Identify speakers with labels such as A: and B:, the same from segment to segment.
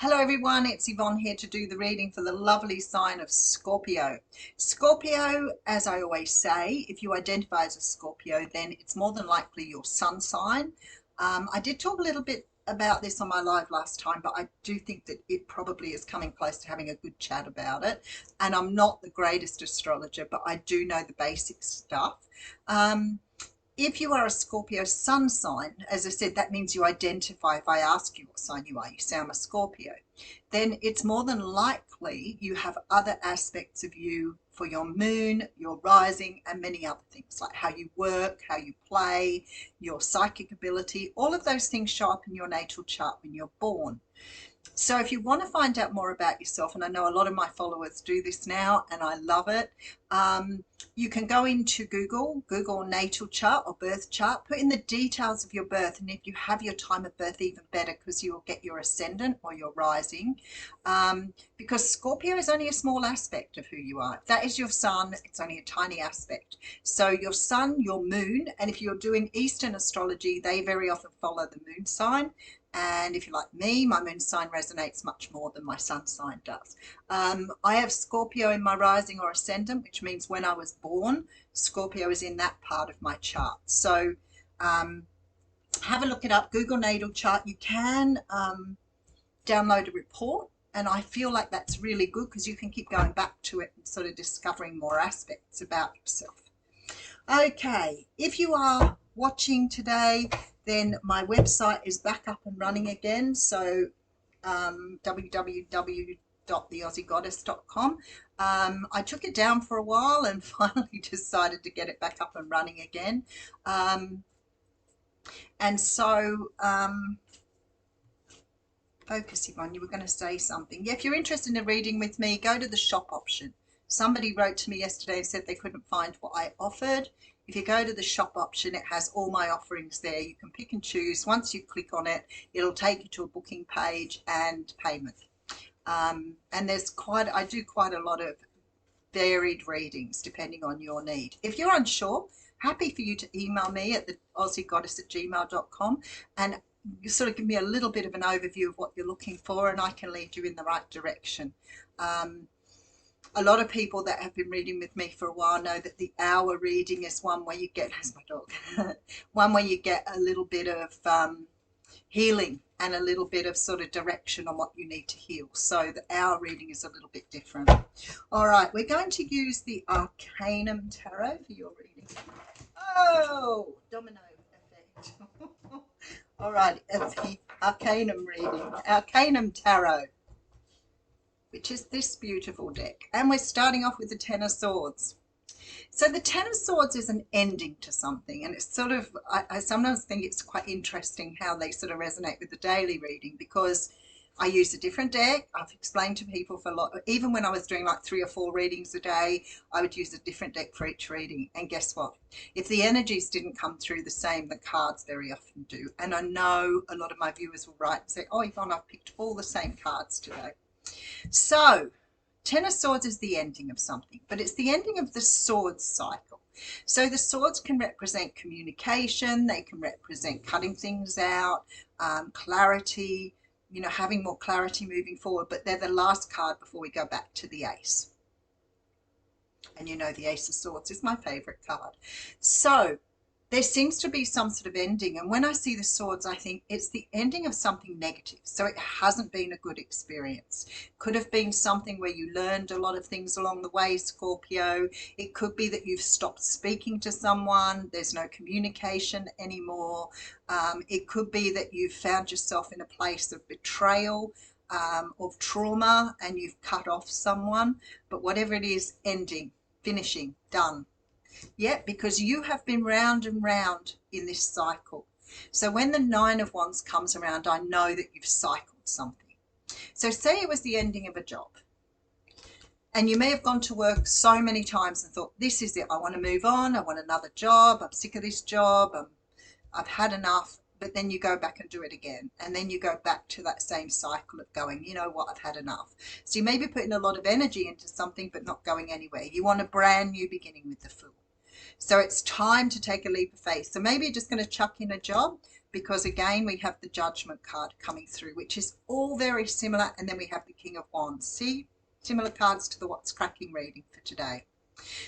A: Hello everyone, it's Yvonne here to do the reading for the lovely sign of Scorpio. Scorpio, as I always say, if you identify as a Scorpio, then it's more than likely your sun sign. I did talk a little bit about this on my live last time, but I do think that it probably is coming close to having a good chat about it. And I'm not the greatest astrologer, but I do know the basic stuff. If you are a Scorpio sun sign, as I said, that means you identify. If I ask you what sign you are, you say I'm a Scorpio. Then it's more than likely you have other aspects of you for your moon, your rising, and many other things like how you work, how you play, your psychic ability. All of those things show up in your natal chart when you're born. So if you want to find out more about yourself, and I know a lot of my followers do this now and I love it, you can go into Google natal chart or birth chart, put in the details of your birth, and if you have your time of birth, even better, because you will get your ascendant or your rising, because Scorpio is only a small aspect of who you are. If that is your sun, it's only a tiny aspect. So your sun, your moon, and if you're doing Eastern astrology, they very often follow the moon sign. And if you're like me, my moon sign resonates much more than my sun sign does. I have Scorpio in my rising or ascendant, which means when I was born, Scorpio is in that part of my chart. So have a look it up, Google natal chart. You can download a report, and I feel like that's really good because you can keep going back to it and sort of discovering more aspects about yourself. Okay, if you are watching today, then my website is back up and running again. So www.theaussiegoddess.com. I took it down for a while and finally decided to get it back up and running again. Focus, Yvonne, you were going to say something. Yeah, if you're interested in a reading with me, go to the shop option. Somebody wrote to me yesterday and said they couldn't find what I offered. If you go to the shop option, it has all my offerings there. You can pick and choose. Once you click on it, it'll take you to a booking page and payment. And I do quite a lot of varied readings depending on your need. If you're unsure, happy for you to email me at the aussiegoddess@gmail.com and you sort of give me a little bit of an overview of what you're looking for, and I can lead you in the right direction. A lot of people that have been reading with me for a while know that the hour reading is one where you get, as my dog, one where you get a little bit of healing and a little bit of sort of direction on what you need to heal. So the hour reading is a little bit different. All right, we're going to use the Arcanum Tarot for your reading. Oh, domino effect. All right, the Arcanum reading, Arcanum Tarot, which is this beautiful deck. And we're starting off with the Ten of Swords. So the Ten of Swords is an ending to something, and it's sort of, I sometimes think it's quite interesting how they sort of resonate with the daily reading, because I use a different deck. I've explained to people for a lot, even when I was doing like 3 or 4 readings a day, I would use a different deck for each reading. And guess what? If the energies didn't come through the same, the cards very often do. And I know a lot of my viewers will write and say, oh, Yvonne, I've picked all the same cards today. So Ten of Swords is the ending of something, but it's the ending of the swords cycle. So the swords can represent communication, they can represent cutting things out, clarity, you know, having more clarity moving forward, but they're the last card before we go back to the Ace. And you know the Ace of Swords is my favorite card. So there seems to be some sort of ending, and when I see the swords, I think it's the ending of something negative. So it hasn't been a good experience. Could have been something where you learned a lot of things along the way, Scorpio. It could be that you've stopped speaking to someone, there's no communication anymore. It could be that you've found yourself in a place of betrayal, of trauma, and you've cut off someone. But whatever it is, ending, finishing, done. Yeah, because you have been round and round in this cycle. So when the Nine of Wands comes around, I know that you've cycled something. So say it was the ending of a job, and you may have gone to work so many times and thought, this is it, I want to move on, I want another job, I'm sick of this job, I've had enough. But then you go back and do it again, and then you go back to that same cycle of going, you know what, I've had enough. So you may be putting a lot of energy into something but not going anywhere. You want a brand new beginning with the Fool. So it's time to take a leap of faith. So maybe you're just going to chuck in a job, because again we have the Judgment card coming through, which is all very similar, and then we have the King of Wands. See, similar cards to the What's Cracking reading for today.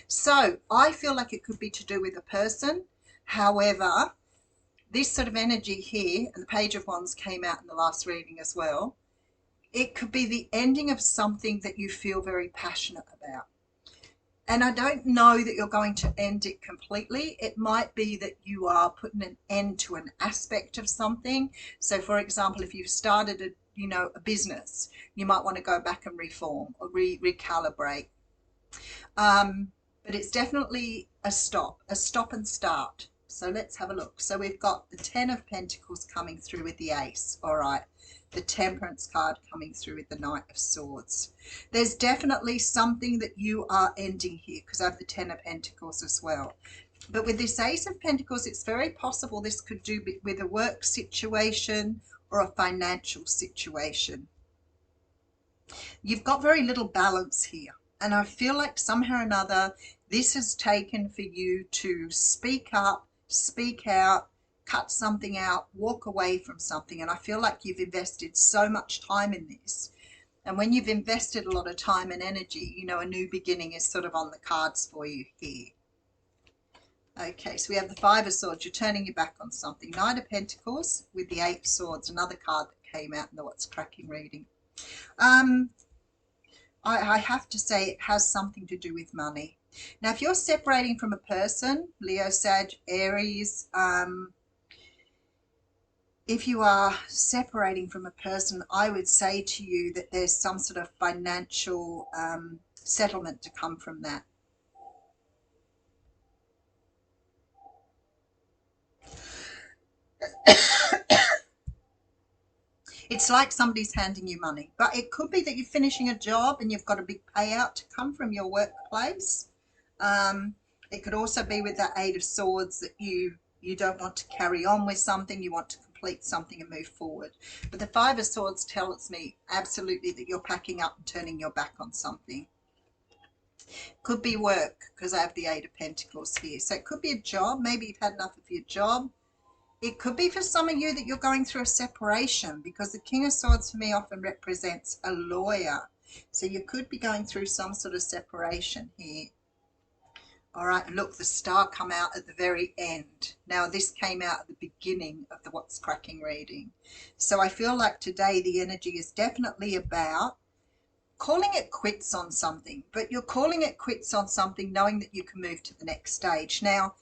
A: So I feel like it could be to do with a person. However, this sort of energy here, and the Page of Wands came out in the last reading as well, it could be the ending of something that you feel very passionate about. And I don't know that you're going to end it completely. It might be that you are putting an end to an aspect of something. So for example, if you've started a business, you might want to go back and reform or recalibrate. But it's definitely a stop and start. So let's have a look. So we've got the 10 of Pentacles coming through with the Ace. All right. The Temperance card coming through with the Knight of Swords. There's definitely something that you are ending here, because I have the 10 of Pentacles as well. But with this Ace of Pentacles, it's very possible this could do with a work situation or a financial situation. You've got very little balance here. And I feel like somehow or another, this has taken for you to speak up, speak out, cut something out, walk away from something. And I feel like you've invested so much time in this. And when you've invested a lot of time and energy, a new beginning is sort of on the cards for you here. Okay, so we have the 5 of Swords. You're turning your back on something. Knight of Pentacles with the 8 of Swords, another card that came out in the What's Cracking reading. I have to say it has something to do with money. Now, if you're separating from a person, Leo, Sag, Aries, if you are separating from a person, I would say to you that there's some sort of financial settlement to come from that. It's like somebody's handing you money, but it could be that you're finishing a job and you've got a big payout to come from your workplace. It could also be with that 8 of Swords that you don't want to carry on with something, you want to complete something and move forward. But the 5 of Swords tells me absolutely that you're packing up and turning your back on something. Could be work, because I have the 8 of Pentacles here. So it could be a job. Maybe you've had enough of your job. It could be for some of you that you're going through a separation, because the King of Swords for me often represents a lawyer. So you could be going through some sort of separation here. All right, and look, the Star come out at the very end. Now, this came out at the beginning of the What's Cracking reading. So I feel like today the energy is definitely about calling it quits on something, but you're calling it quits on something knowing that you can move to the next stage. Now,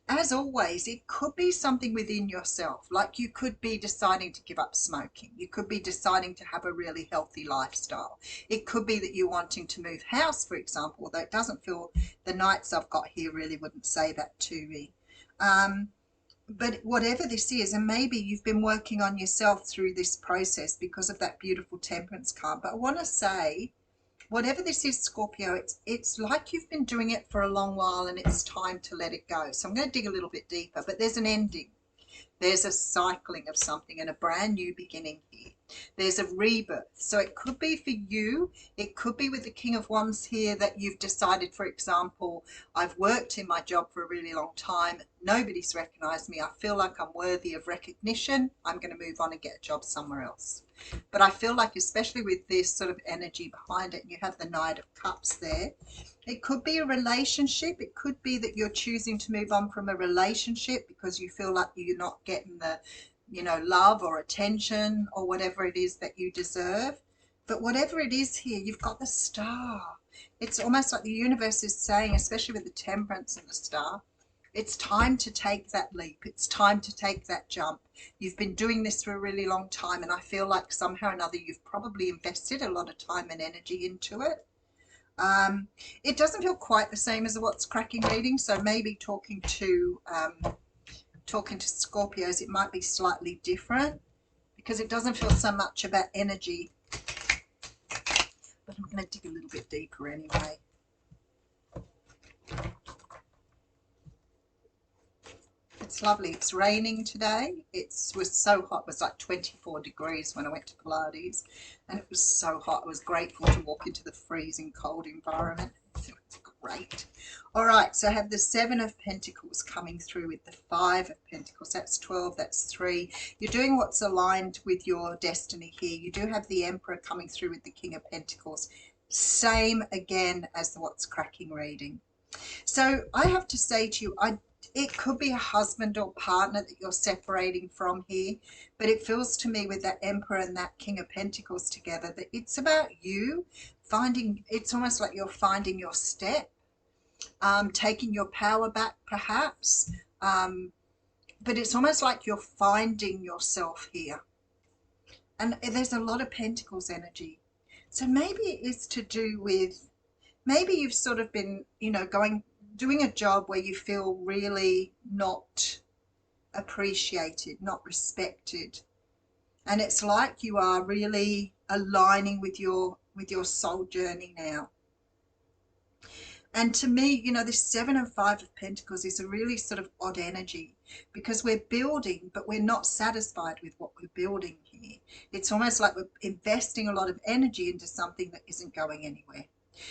A: as always, it could be something within yourself, like you could be deciding to give up smoking. You could be deciding to have a really healthy lifestyle. It could be that you're wanting to move house, for example, although it doesn't feel, the Knights I've got here really wouldn't say that to me. But whatever this is, and maybe you've been working on yourself through this process because of that beautiful Temperance card. But I want to say, whatever this is, Scorpio, it's like you've been doing it for a long while and it's time to let it go. So I'm going to dig a little bit deeper, but there's an ending. There's a cycling of something and a brand new beginning here. There's a rebirth. So it could be for you. It could be with the King of Wands here that you've decided, for example, I've worked in my job for a really long time. Nobody's recognized me. I feel like I'm worthy of recognition. I'm going to move on and get a job somewhere else. But I feel like, especially with this sort of energy behind it, and you have the Knight of Cups there, it could be a relationship. It could be that you're choosing to move on from a relationship because you feel like you're not getting the, love or attention or whatever it is that you deserve. But whatever it is here, you've got the Star. It's almost like the universe is saying, especially with the Temperance and the Star, it's time to take that leap. It's time to take that jump. You've been doing this for a really long time, and I feel like somehow or another you've probably invested a lot of time and energy into it. It doesn't feel quite the same as a What's Cracking reading, so maybe talking to Scorpios, it might be slightly different because it doesn't feel so much about energy. But I'm going to dig a little bit deeper anyway. It's lovely. It's raining today. It was so hot. It was like 24 degrees when I went to Pilates, and it was so hot. I was grateful to walk into the freezing cold environment. It's Great. All right, so I have the Seven of Pentacles coming through with the Five of Pentacles. That's 12, that's 3. You're doing what's aligned with your destiny here. You do have the Emperor coming through with the King of Pentacles. Same again as the What's Cracking reading. So I have to say to you, it could be a husband or partner that you're separating from here, but it feels to me with that Emperor and that King of Pentacles together that it's about you finding, it's almost like you're finding your step, taking your power back perhaps, but it's almost like you're finding yourself here. And there's a lot of Pentacles energy. So maybe it is to do with, maybe you've sort of been, you know, doing a job where you feel really not appreciated, not respected. And it's like you are really aligning with your soul journey now. And to me, you know, this 7 and 5 of Pentacles is a really sort of odd energy because we're building, but we're not satisfied with what we're building here. It's almost like we're investing a lot of energy into something that isn't going anywhere.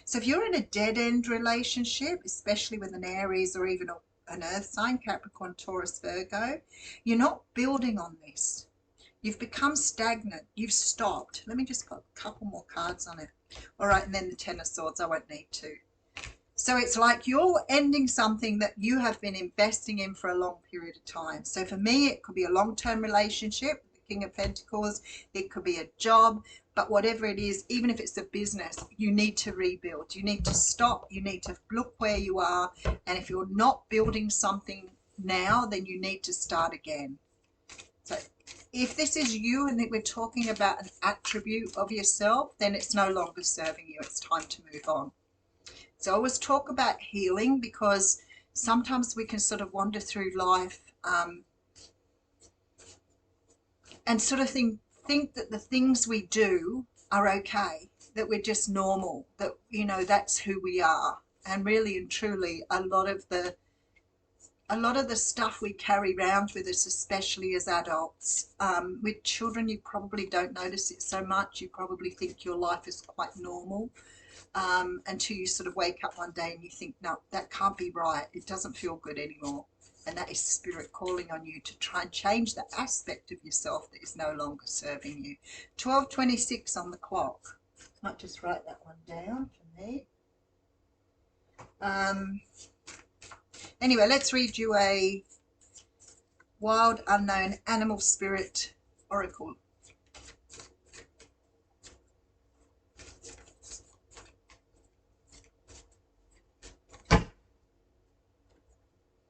A: So if you're in a dead-end relationship, especially with an Aries or even an earth sign, Capricorn, Taurus, Virgo, you're not building on this. You've become stagnant. You've stopped. Let me just put a couple more cards on it. All right, and then the Ten of Swords. I won't need to. So it's like you're ending something that you have been investing in for a long period of time. So for me, it could be a long-term relationship with the King of Pentacles. It could be a job. But whatever it is, even if it's a business, you need to rebuild. You need to stop. You need to look where you are. And if you're not building something now, then you need to start again. So if this is you and that we're talking about an attribute of yourself, then it's no longer serving you. It's time to move on. So I always talk about healing because sometimes we can sort of wander through life and sort of think that the things we do are okay, that we're just normal, that, you know, that's who we are. And really and truly, a lot of the stuff we carry around with us, especially as adults, with children, you probably don't notice it so much. You probably think your life is quite normal. Until you sort of wake up one day and you think, no, that can't be right. It doesn't feel good anymore. And that is spirit calling on you to try and change that aspect of yourself that is no longer serving you. 12:26 on the clock. Might just write that one down for me. Anyway, let's read you a wild, unknown animal spirit oracle.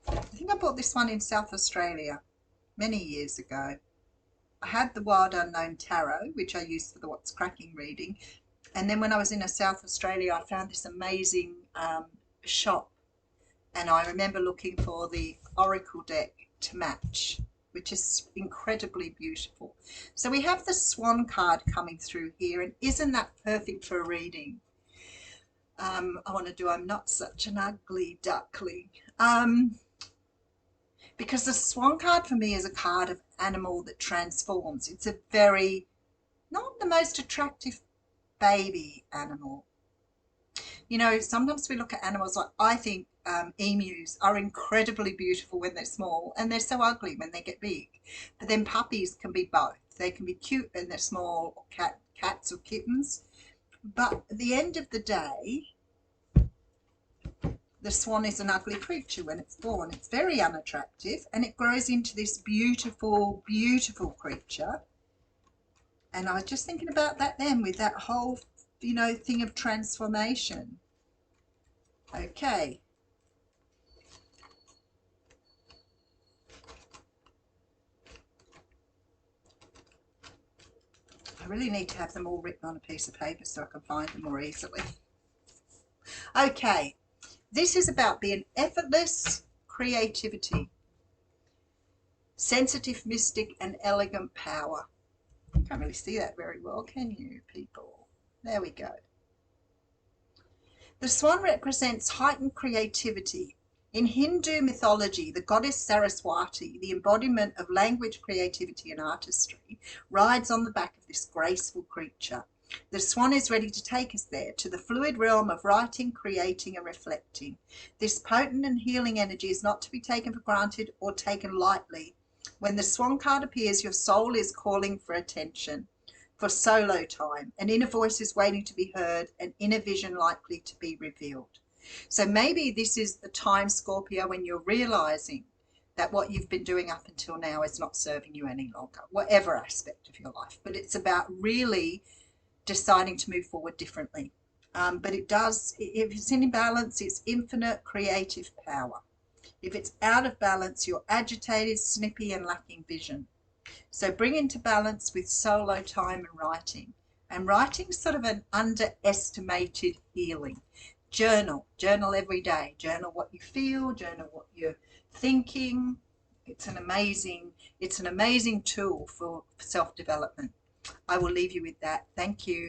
A: I think I bought this one in South Australia many years ago. I had the Wild Unknown Tarot, which I used for the What's Cracking reading. And then when I was in South Australia, I found this amazing shop. And I remember looking for the Oracle deck to match, which is incredibly beautiful. So we have the Swan card coming through here. And isn't that perfect for a reading? I want to do I'm Not Such an Ugly Duckling. Because the Swan card for me is a card of animal that transforms. It's a very, not the most attractive baby animal. You know, sometimes we look at animals like, I think emus are incredibly beautiful when they're small and they're so ugly when they get big. But then puppies can be both. They can be cute when they're small, or cats or kittens. But at the end of the day, the swan is an ugly creature when it's born. It's very unattractive and it grows into this beautiful, beautiful creature. And I was just thinking about that then with that whole, you know, thing of transformation. Okay. I really need to have them all written on a piece of paper so I can find them more easily. Okay. This is about being effortless creativity, sensitive mystic and elegant power. You can't really see that very well, can you, people? There we go. The swan represents heightened creativity. In Hindu mythology, the goddess Saraswati, the embodiment of language, creativity and artistry, rides on the back of this graceful creature. The swan is ready to take us there, to the fluid realm of writing, creating, and reflecting. This potent and healing energy is not to be taken for granted or taken lightly. When the swan card appears, your soul is calling for attention, for solo time. An inner voice is waiting to be heard, an inner vision likely to be revealed. So maybe this is the time, Scorpio, when you're realizing that what you've been doing up until now is not serving you any longer, whatever aspect of your life. But it's about really deciding to move forward differently. But it does, if it's in balance, it's infinite creative power. If it's out of balance, you're agitated, snippy, and lacking vision. So bring into balance with solo time and writing. And writing's sort of an underestimated healing. Journal every day. Journal what you feel, journal what you're thinking. It's an amazing tool for self-development. I will leave you with that. Thank you.